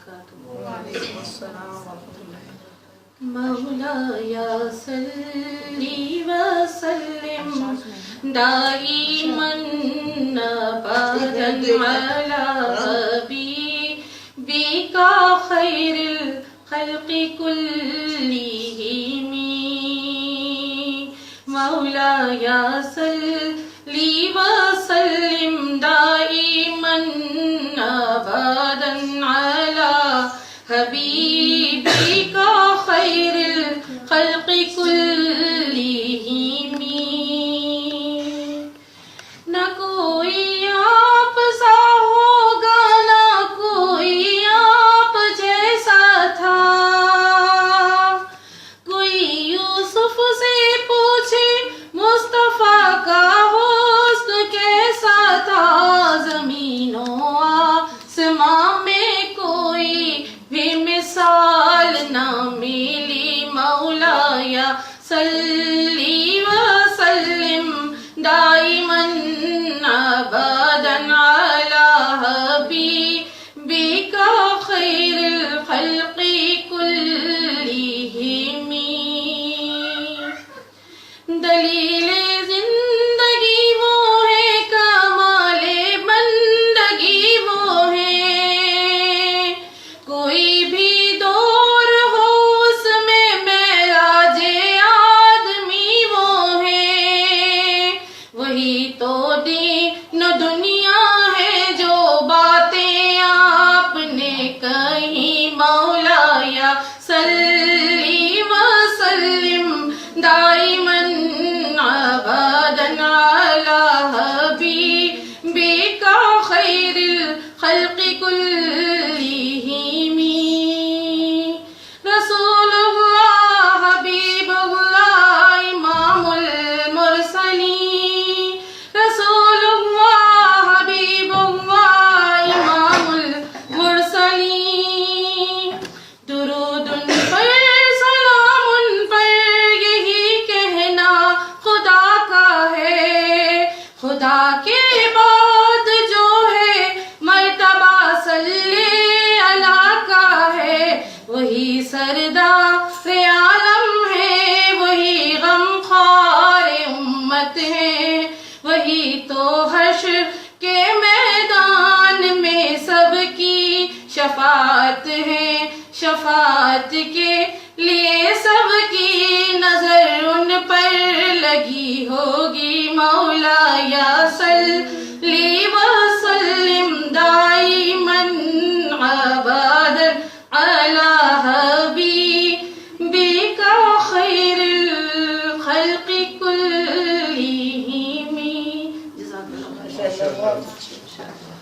وبرکاتہ. وعلیکم السلام ورحمۃ اللہ. مولاي صل وسلم دائما ابدا على حبيبك خير الخلق كلهم. مولاي صل وسلم دائما ابدا على حبيبك خير الخلق كلهم. نہ کوئی آپ سا ہوگا نہ کوئی آپ جیسا تھا. کوئی یوسف سے پوچھے مصطفیٰ کا حسن کیسا تھا. زمین و آسمان میں کوئی بھی مثال نہ ملی. مولاي صل وسلم دائما ابدا على حبيبك خير الخلق كلهم. دلیل زندگی وہ ہے کمال بندگی وہ ہے. کوئی بھی دور ہو اس میں معراج آدمی وہ ہے. وہی تو دین و دنیا ہے جو باتیں آپ نے کہیں. مولاي صل وسلم دائما ابدا على حبيبك خير الخلق كلهم. رسول اللہ حبیب اللہ امام المرسلین. رسول اللہ حبیب اللہ امام المرسلین. درود ان پر سلام ان پر یہی کہنا خدا کا ہے. خدا کے بعد جو ہے مرتبہ صلی اللہ کا ہے. وہی سردار عالم ہے وہی غمخوار امت ہے. وہی تو حشر کے میدان میں سب کی شفاعت ہے. شفاعت کے لیے سب کی نظر ان پر لگی ہوگی. مولاي صل وسلم دائما ابدا على حبيبك خير الخلق كلهم. جزاك الله خير.